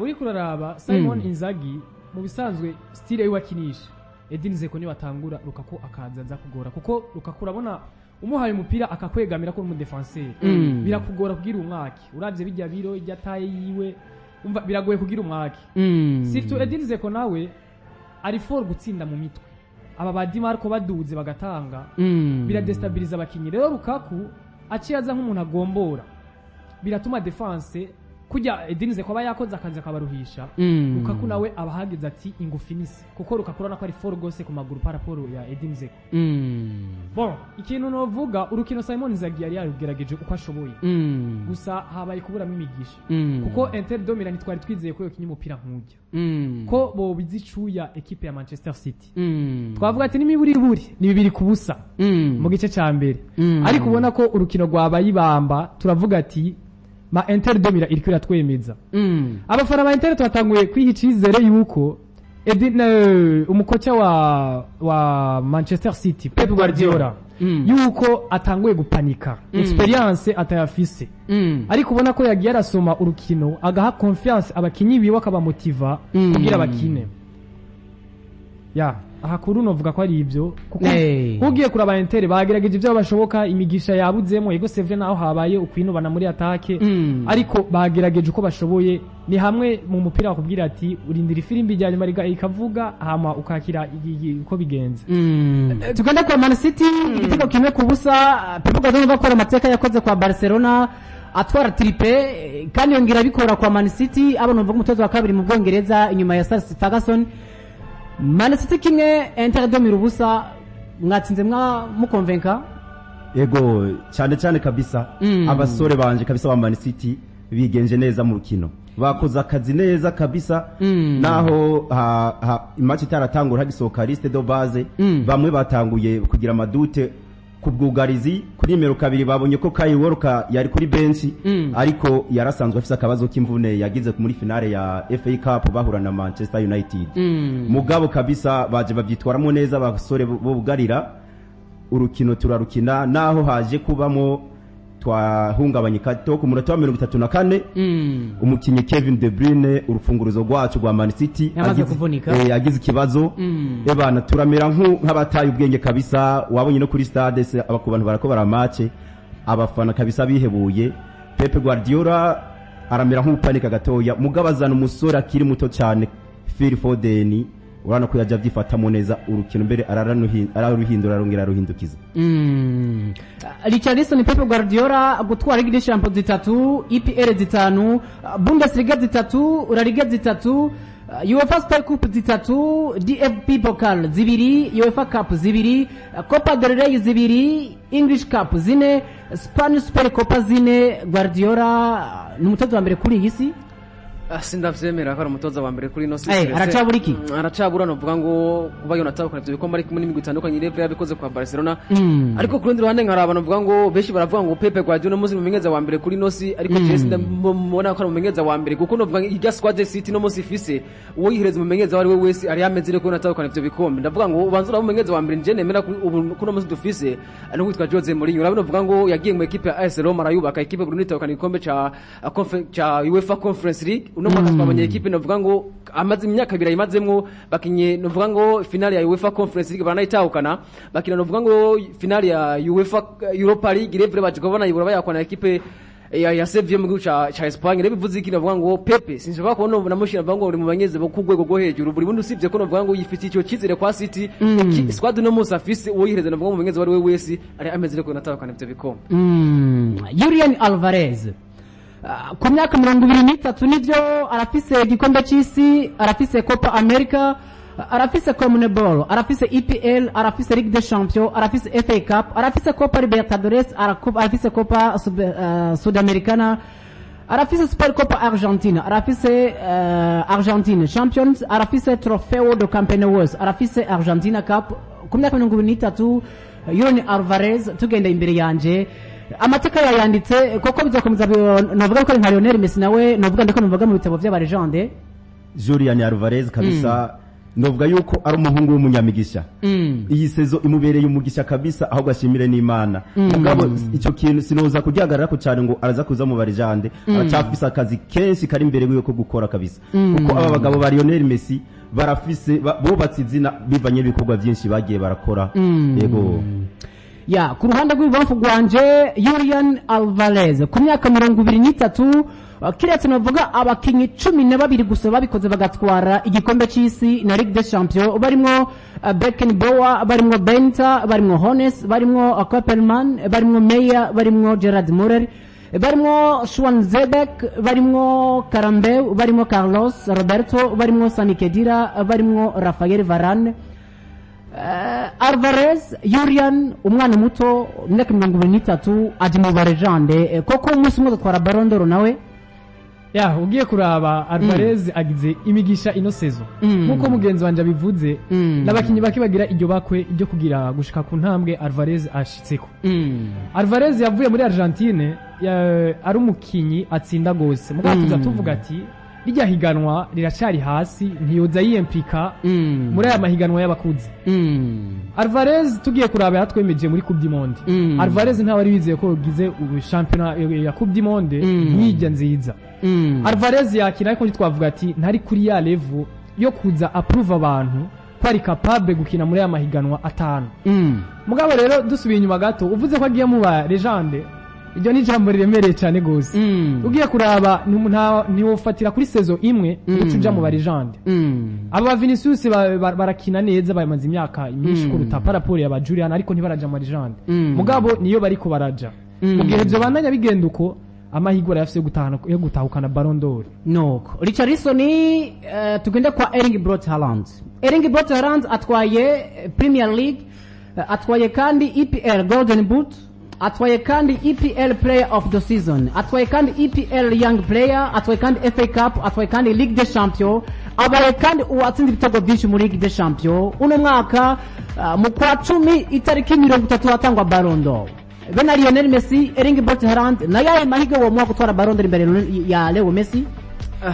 uri kuraraba Simon Inzaghi mu bisanzwe style yiwakinisha Edin Dzeko ni batangura Lukaku akaza za kugora kuko Lukaku urabona umuhaye umupira akakwegamira ko mu defenseur birakugora kugira umwaki uravye bijya biro ijya taye yiwe umva biragoye kugira umwaki surtout Edin Dzeko nawe ari for gutsinda mu mitwe aba ba Di Marco baduze bagatanga biradestabiliza abakinyi rero Lukaku aciyaza nk'umuntu agombora biratuma defense kujya Edin Dzeko aba yakoze akazi akabaruhisha Lukaku nawe abahagize ati ingufinisi kuko Lukaku urabona ko ari for gose ku maguru par rapport ya Edin Dzeko bon ikintu novuga urukino Simon Inzaghi yari yarugerageje uko ashoboye gusa habaye kuburamo imigisha kuko Inter de Milan twari twizeye ko yokinya umupira nk'ujya ko bo bizicuya equipe ya Manchester City twavuga ati nimiburi ni bibiri kubusa mu gice ca mbere ariko ubona ko urukino rwabayibamba turavuga ati ma Inter de Milan iriko iratwemeza abafana ba Inter twatanguye kwihicizere yuko umukocha wa Manchester City Pep Guardiola yuko atanguye gupanika experience atayafise ariko ubona ko yagiye arasoma urukino agaha confiance abakinyi biwe akabamotiva kugira bakine aha kuri novuga ko ari ibyo kuko ugiye kuraba Inter bagerageje ibyo bashoboka imigisha yabuzemo yego Sevre naho habaye ukwinubana muri atake ariko bagerageje uko bashoboye ni hamwe mu mupira wakubwira ati urindira ifirimbi ijyanye mariga ikavuga hama ukakira uko bigenze tugenda kwa Man City igitego kimwe kubusa Pep Guardiola akora amateka yakoze kwa Barcelona atwara triple kandi yongera bikora kwa Man City abo numva umutozo wa kabiri mu Bwongereza inyuma ya Sir Ferguson Man City kimwe Inter de Milan ubusa mwatsinze mukonvenka yego cyane kabisa abasore banje kabisa ba Man City bigenje neza mu rukino bakoze akazi neza kabisa naho match itaratangura hagisohoka liste de base bamwe batanguye kugira amadute kubwugarizi kuri nimero kabiri babonye ko Kyle Walker yari kuri bench ariko yarasanzwe afise akabazo k'imvune yagize muri finale ya FA Cup bahura na Manchester United mugabo kabisa baje bavyitwaramo neza abasore bo bugarira urukino turarukina naho haje kubamo twahungabanye kato ku munota wa 34 umukinyi Kevin De Bruyne urufunguruzo rwacu rwa Man City yagize ikibazo ebana turamera nk'abataye ubwenge kabisa wabonye no kuri stade se abakubantu barakobara match abafana kabisa bihebuye Pep Guardiola aramera nk'upanika gatoya mugabazana umusore akiri muto cyane Phil Foden urana ko yaje byifatamo neza urukino mbere araruhindura arongera ruhindukiza Richarlison Pep Guardiola gutwara Ligue des Champions 3 EPL 5 Bundesliga 3 La Liga 3 UEFA Super Cup 3 DFB Pokal 2 UEFA Cup 2 Copa del Rey 2 English Cup 4 Spanish Super Copa 4 Guardiola ni umutoza wa mbere kuri iyi si sindavyemera ko ari umutoza wa mbere kuri no sisi aracabura iki aracabura no vuga ngo kuba Jonathan ko navyo bikomba ari kumwe n'imigwi itandukanye Level yabikoze kwa Barcelona ariko ku rundi ruhande nkaraba no vuga ngo beshi baravuga ngo Pepe Guardiola muzi mumenyeza wa mbere kuri nosi ariko Chelsea ndamubona ko ari mumenyeza wa mbere kuko no vuga irya squad City no musi fise uwo yihereza mumenyeza wari we wese ari yamezire ko Jonathan ko navyo bikombe ndavuga ngo ubanzura mumenyeza wa mbere nje nemera kuno musi dufise ari kwitwa Jose Mourinho urabona vuga ngo yagiye mu equipe ya AS Roma arayubaka equipe Bruno itahukana igikombe ca UEFA Conference League uno mwaka twabonye equipe novuga ngo amaze imyaka 2 ayimazemwo bakinye novuga ngo finale ya UEFA Conference League banayitahukana bakina novuga ngo finale ya UEFA Europa League Level baje kubona ibura bayakwana equipe ya Sevilla mu gihugu ca Espagne rebe bivuze iki novuga ngo Pepe sinshobora kubona namushira novuga ngo uri mu banyeze bo kugwego go hejuru buri bundi usibye ko novuga ngo yifite icyo kizere kwa City squad no musa fise uwo yihereza novuga ngo mu banyeze wari we wese ari amezire ko natahukana ibyo bikombe Julian Alvarez ku myaka 23 nivyo arafise igikombe c'isi arafise Copa America arafise CONMEBOL arafise EPL arafise Ligue des Champions arafise FA Cup arafise Copa Libertadores arafise Copa Sudamericana arafise Super Copa Argentina arafise Argentine Champions arafise Trofeo do Campeonatos arafise Argentina Cup ku myaka 23 Julian Alvarez tugenda imbere yanje amateka yayanditse koko bizakomeza novuga ko nka Lionel Messi nawe novuga ndiko numvaga mu bitabo by'aba legende Julian Alvarez kabisa novuga yuko ari umuhungu w'umunyamigisha iyi sezo imubereye umugisha kabisa aho gashimire n'Imana mugabo icyo kintu sinoza kugihagarara ko cyane ngo araza kuza mu barijande aracafisa akazi kenshi kari imbere wiwe ko gukora kabisa kuko aba bagabo ba Lionel Messi barafise bubatse izina bivanye ibikorwa byinshi bagiye barakora yego ya ku ruhande rw'ibamfu rwanje Julian Alvarez ku myaka 23 kiretse navuga abakinyi 12 gusa babikoze bagatwara igikombe cy'isi na Ligue des Champions barimo Beckenbauer barimo Benta barimo Hones barimo Koppelman barimo Meyer barimo Gerard Muller barimo Schwanzebek barimo Karambeu barimo Carlos Roberto barimo Sami Khedira barimo Rafael Varane Alvarez Julian umwana muto imyaka 23 aje mu barejande koko umunsi umwe atwara Ballon d'Or nawe ya ugiye kuraba Alvarez agize imigisha ino sezo nkuko mugenzi wanje abivuze n'abakinyi bake bagira iryo bakwe iryo kugira gushika ku ntambwe Alvarez ashitseko Alvarez yavuye muri Argentine ari umukinyi atsinda gose mugabo tuza tuvuga ati rijya higanwa riracari hasi ntiyoza yiyempika muri aya mahiganwa y'abakuzi Alvarez tugiye kuraba yatwemeje muri Coupe du Monde Alvarez ntawe ari bizeye ko gize championnat ya Coupe du Monde nk'ijya nziza Alvarez yakina ariko twavuga ati ntari kuri ya level yo kuza approve abantu ko ari capable gukina muri aya mahiganwa atanu mugabo rero dusubiye inyuma gato uvuze ko agiye mu ba legende iryo ni jambo riremereye cyane gose ugiye kuraba ntiwofatira kuri sezo imwe ucuja mu barijande aba Vinicius barakina neza bamaze imyaka myinshi kuruta paraporo ya Julian ariko ntibaraja mu barijande mugabo niyo bariko baraja mu gihe byo bandanya bigenda uko amahigura yafise yo gutahukana Ballon d'Or noko Richarlison tugende kwa Erling Braut Haaland atwaye Premier League atwaye kandi EPL Golden Boot atwaye kandi EPL Player of the Season atwaye kandi EPL Young Player atwaye kandi FA Cup atwaye kandi Ligue des Champions abaye kandi uwatsinze ibitego byinshi muri Ligue des Champions uno mwaka mu kwa 10 itariki 30 hatangwa Ballon d'Or bena Lionel Messi Erling Braut Haaland na yaye mahiga wo mwaka gutwara Ballon d'Or imbere ya Leo Messi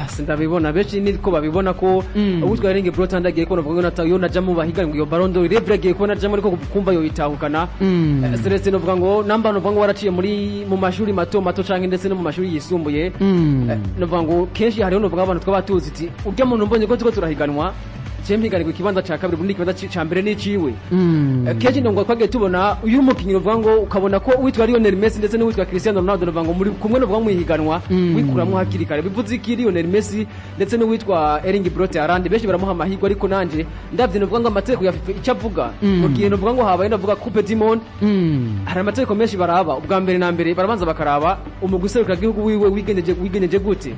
sindabibona benshi niko babibona ko ubutwa Erling Braut Haaland agiye kubona vuga ngo yo naja mu bahiganwa iyo Ballon d'Or Rebre agiye kubona naja ariko kumva yo itahukana Celestin uvuga ngo namba uvuga ngo waraciye mu mashuri mato canke ndetse no mu mashuri yisumbuye uvuga ngo kenshi hariho uvuga abantu twabatuzi iti urya muntu mbonye ko tuko turahiganwa chempiganirwa ikibanza ca kabiri bundi ikibanza ca mbere n'iciwe kenshi ndongo twagiye tubona uyu mukinyi uvuga ngo ukabona ko witwa Lionel Messi ndetse n'uwitwa Cristiano Ronaldo uvuga ngo muri kumwe n'uvuga mu higanwa wikuramwo hakiri kare bivuze iki Lionel Messi ndetse n'uwitwa Erling Braut Haaland benshi baramuha amahirwe ariko nanje ndavye n'uvuga ngo amategeko ya FIFA icavuga mu gihe n'uvuga ngo habaye ndavuga Coupe du Monde hari amategeko menshi baraba ubwa mbere na mbere barabanza bakaraba umuguserukira gihugu wiwe wigeneje gute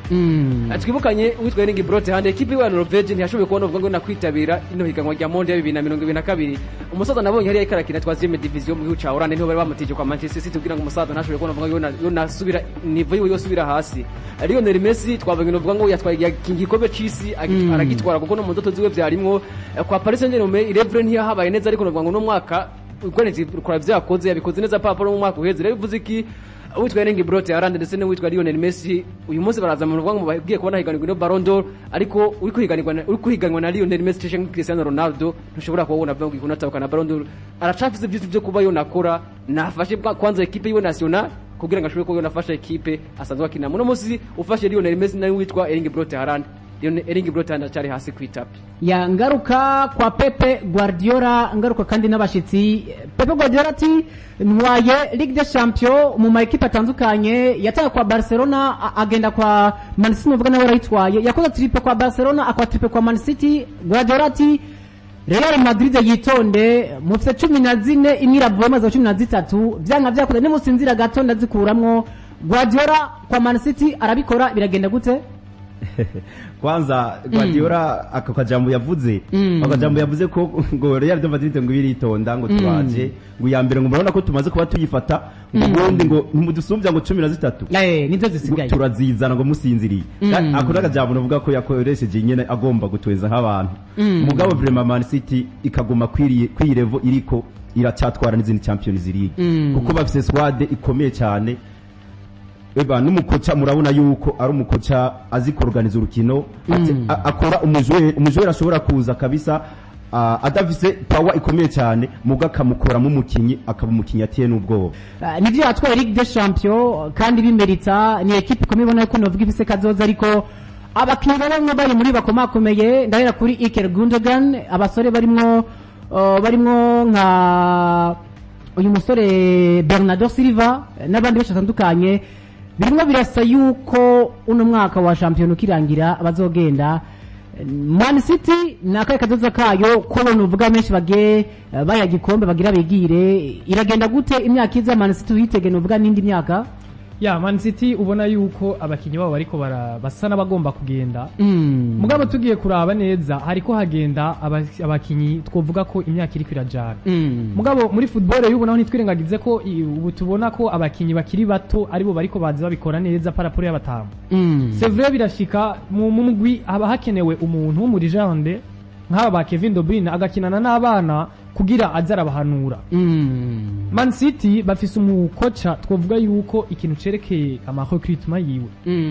atwibukanye uwitwa Erling Braut Haaland equipe ya Norvege ntiyashoboye kubona uvuga ngo kwitabira ino higanwa rya Monde ya 2022 umusaza nabonye hari ikarakina twazime division mu gihugu ca Hollande niho bari bamutije kwa Manchester City kugira ngo umusaza ntashobore kubona yo nasubira niveau yo subira hasi Lionel Messi twavuga ngo ngo yatwaye igikombe c'isi aragitwara kuko no mu ndoto ziwe byarimwo kwa Paris Saint-Germain Irevre ntiyahabaye neza ariko navuga ngo no mwaka ukweneze ukora byakoze yabikoze neza papuro mu mwaka uheze rero bivuze iki witwa Erling Braut Haaland ndetse n'uwitwa Lionel Messi uyu munsi baraza mu rwango bagiye kubona higanirwa no Ballon d'Or ariko uri kuhiganirwa na Lionel Messi cyangwa Cristiano Ronaldo ntushobora kubona bavuga ngo unatahukana Ballon d'Or aracafise byinshi byo kuba yo nakora nafashe kwanza equipe yiwe national kugira ngo ashobore ko yo nafasha equipe asanzwe akina muno munsi ufashe Lionel Messi nawe witwa Erling Braut Haaland Erling Braut Haaland cyari hasi kwitapi ya ngaruka kwa Pepe Guardiola ngaruka kandi n'abashitsi Pepe Guardiola ati ntwaye Ligue des Champions mu ma equipe atandukanye yataye kwa Barcelona agenda kwa Man City uvuga nawe arayitwaye yakoze triple kwa Barcelona akwa triple kwa Man City Guardiola ati Real Madrid yitonde mufite 14 imwiravuye amaze 13 byanga byakoze nimusinzira gato ndazikuramwo Guardiola kwa Man City arabikora biragenda gute kwanza Guardiola akakajambo yavuze ko ngo Real Madrid ngo biritonda ngo twaje ngo ya mbere ngo murabona ko tumaze kuba tuyifata ubundi ngo mudusumbya ngo 13 nizo zisigaye turazizana ngo musinziriye akora akajambo navuga ko yakoresheje nyene agomba gutweza nk'abantu mugabo vraiment Man City ikaguma kwirevo iriko iracyatwara n'izindi Champions League kuko bafise squad ikomeye cyane eba n'umukoca murabona yuko ari umukoca azi kuorganiza urukino akora umujwera ashobora kuza kabisa adafise power ikomeye cyane muga akamukoramo umukinyi akaba umukinyi atiye n'ubwoba nivyo yatwaye Ligue des Champions kandi bimerita ni equipe ikomeye ubona ko novuga ifise kazoza ariko abakinyi bamwe bari muri bakomakomeye ndahera kuri Iker Gundogan abasore barimwo nka uyu musore Bernardo Silva n'abandi benshi batandukanye birimo birasa yuko uno mwaka wa shampiyona ukirangira abazogenda Man City nakaye kazoza kayo ko nuvuga menshi bage bayagikombe bagira bigire iragenda gute imyaka iza Man City uyitege nuvuga n'indi myaka ya Man City ubona yuko abakinyi babo bariko basa n'abagomba kugenda mugabo tugiye kuraba neza hariko hagenda abakinyi twovuga ko imyaka iri kwirajana mugabo muri football y'ubu naho nitwirengagize ko ubu tubona ko abakinyi bakiri bato aribo bariko bazi babikora neza paraporo y'abatamu c'est vrai birashika mu mugwi haba hakenewe umuntu w'umurijande nk'aba ba Kevin De Bruyne agakinana n'abana kugira azarabahanura Man City bafise umukoca twovuga yuko ikintu cerekeye recruitment yiwe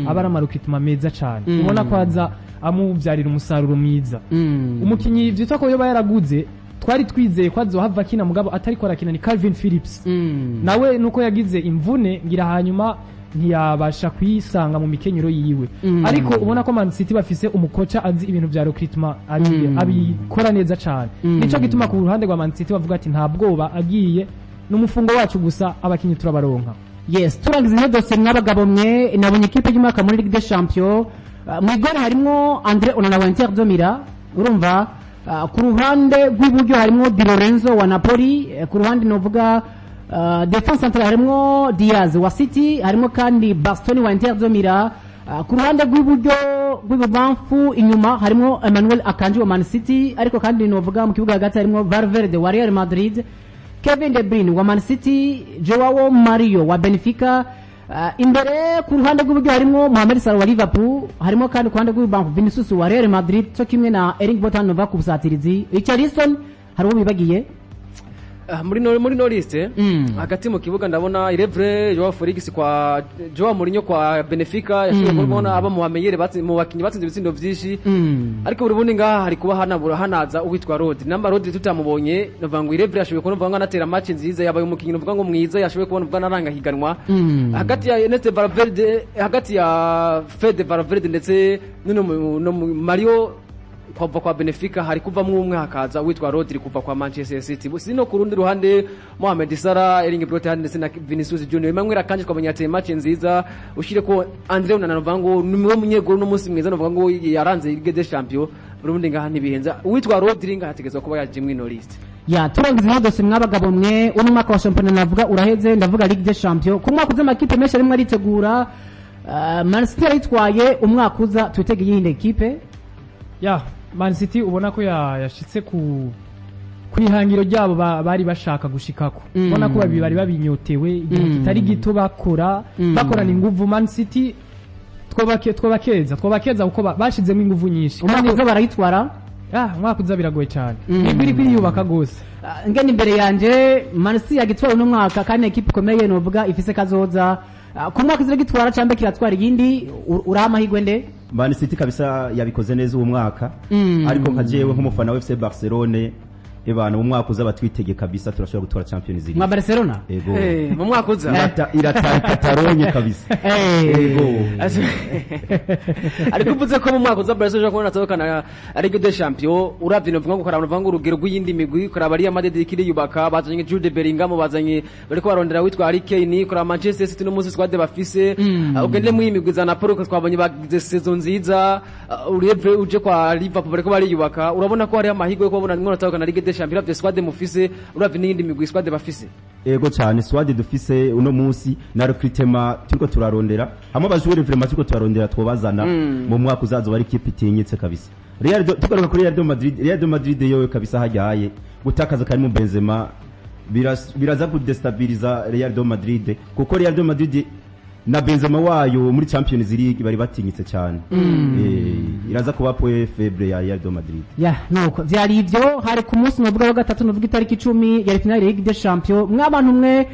aba ari recruitment meza cyane ubona ko aza amuvyarira umusaruro mwiza umukinyi vyitwa ko yoba yaraguze twari twizeye ko azohava kina mugabo atari ko arakina ni Calvin Phillips nawe nuko yagize imvune ngira hanyuma ntiyabasha kwisanga mu mikenyero yiwe ariko ubona ko Man City bafise umukoca azi ibintu vya recruitment abikora neza cyane nico gituma ku ruhande rwa Man City bavuga ati nta bwoba agiye n'umufungo wacu gusa abakinyi turabaronka yes turangiza iyo dosiye mwabagabo mwe nabonye ikipe y'umwaka muri Ligue des Champions mu igore harimo Andre Onana wa Inter de Milan urumva ku ruhande rw'iburyo harimo Di Lorenzo wa Napoli ku ruhande novuga defense central harimo Diaz wa City harimo kandi Bastoni wa Inter de Milan ku ruhande rw'iburyo rw'ibubamfu inyuma harimo Emmanuel Akanji wa Man City ariko kandi novuga mu kibuga hagati harimo Valverde wa Real Madrid Kevin De Bruyne wa Man City Joao Mario wa Benfica imbere ku ruhande rw'iburyo harimo Mohamed Salah wa Liverpool harimo kandi ku ruhande rw'ibubamfu Vinicius wa Real Madrid cyo kimwe na Erling Haaland nova ku busatirizi Richarlison hari uwo bibagiye muri no liste hagati mu kibuga ndabona Ilevre Joao Felix kwa Joao Mourinho kwa Benfica yashoboye kubona aba mu bamenyere mu bakinyi batsinze ibitsindo byinshi ariko urubundi ngaha hari kuba hanaza uwitwa Rodri namba Rodri tutamubonye novuga ngo Ilevre yashoboye kubona ngo anatera match nziza yabaye umukinyi novuga ngo mwiza yashoboye kubona ubwo naranga higanwa hagati ya Ernest Valverde hagati ya Fede Valverde ndetse no Mario kuva kwa Benfica hari kuvamwe umwe hakaza witwa Rodri kuva kwa Manchester City sino ku rundi ruhande Mohamed Salah Erling Haaland ndetse na Vinicius Junior imwe rakanje kwamenya ate match nziza ushire ko Andre Onana novango niwe munyegoro no munsi mwiza novango yaranze Ligue des Champions urundi ngaha ntibihenza witwa Rodri ngahategezwa kuba yaje mwino list ya turangiza iyo dosiye mwabagabo mwe uno mwaka wa shampiyona navuga uraheze ndavuga Ligue des Champions ku mwaka uz'amakipe menshi arimo aritegura Man City yitwaye umwaka uza tutegeye yindi equipe ya Man City ubona ko yashitse ku kwihangiro ryabo bari bashaka gushikako ubona ko bari babinyotewe igihe kitari gito bakorana inguvu Man City twobakeza uko bashizemo inguvu nyinshi umwaka uza barayitwara umwaka uza biragoye cyane nibiri kwiyubaka gose ngene imbere yanje Man City yagitwara uno mwaka kandi equipe ikomeye novuga ifise kazoza ku mwaka uza gitwara cyangwa kiratwara yindi uramahigwe nde Man City kabisa yabikoze neza uwo mwaka ariko nka jewe nk'umufana wa FC Barcelone ebana mu mwaka uza batwitege kabisa turashobora gutwara Champions League mwa Barcelona ego mu mwaka uza irataye Catalogne kabisa ego ariko uvuze ko mu mwaka uza Barcelona kubona atokana Ligue des Champions uravye no vuga ko karaba urugero rw'iyindi migwi kuraba Real Madrid ikiri yubaka bazanye Jude Bellingham bazanye bariko barondera witwa Harry Kane kora Manchester City no munsi squad bafise ugende mu imigwi za Napoli ko twabonye bagize saison nziza urevye uje kwa Liverpool bariko bari yubaka urabona ko hari amahirwe yo kubona nimwe atokana Ligue des Champions de squad mufise uravye n'indi migwi squad bafise ego cyane squad dufise uno munsi na recruitment turiko turarondera hamwe bajure vraiment turiko turarondera twobazana mu mwaka uzazo bari kipe itinyitse kabisa tugaruka kuri Real de Madrid yo kabisa hajyaye gutakaza kari mu Benzema biraza kudestabiliza Real de Madrid kuko Real de Madrid na Benzema wayo muri Champions League bari batinyitse cyane iraza kuba point faible ya Real de Madrid. ya nuko vyari ivyo hari ku munsi novuga wa gatatu novuga itariki 10 ya finale Ligue des Champions mwabantu mwe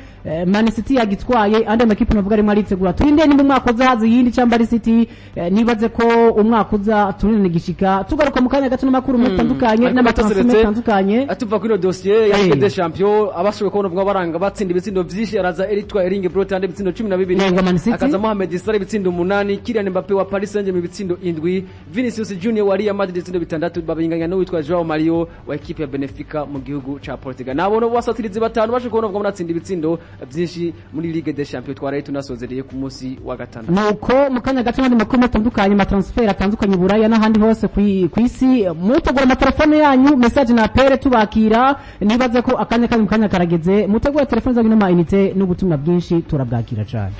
Man City yagitwaye andi amakipe novuga rimwe aritegura turinde nimba umwaka uza hazi yindi cyangwa City nibaze ko umwaka uza tunene gishika tugaruka mu kanya gato n'amakuru mutandukanye n'amatransfer mutandukanye atuva kuri dossier ya Ligue des Champions abashoboye kubona vuga baranga batsinda ibitsindo vyinshi araza Eritwa Erling Brot ande ibitsindo 12 akaza Mohamed Salah ibitsindo 8 Kylian Mbappe wa Paris Saint-Germain ibitsindo 7 Vinicius Junior wa Real Madrid ibitsindo 6 babinganya no witwa Joao Mario wa equipe ya Benfica mu gihugu ca Portugal nabo no basatirize batanu bashoboye kubona vuga munatsinda ibitsindo byinshi muri Ligue des Champions twaraye tunasozereye ku munsi wa gatanu nuko mu kanya gato n'andi makuru matandukanye amatransfer atandukanye buraya n'ahandi hose ku isi mutegura amatelefone yanyu message na pere tubakira nibaze ko akanya karageze mutegura telefone zanyu n'ama unité n'ubutumwa bwinshi turabwakira cyane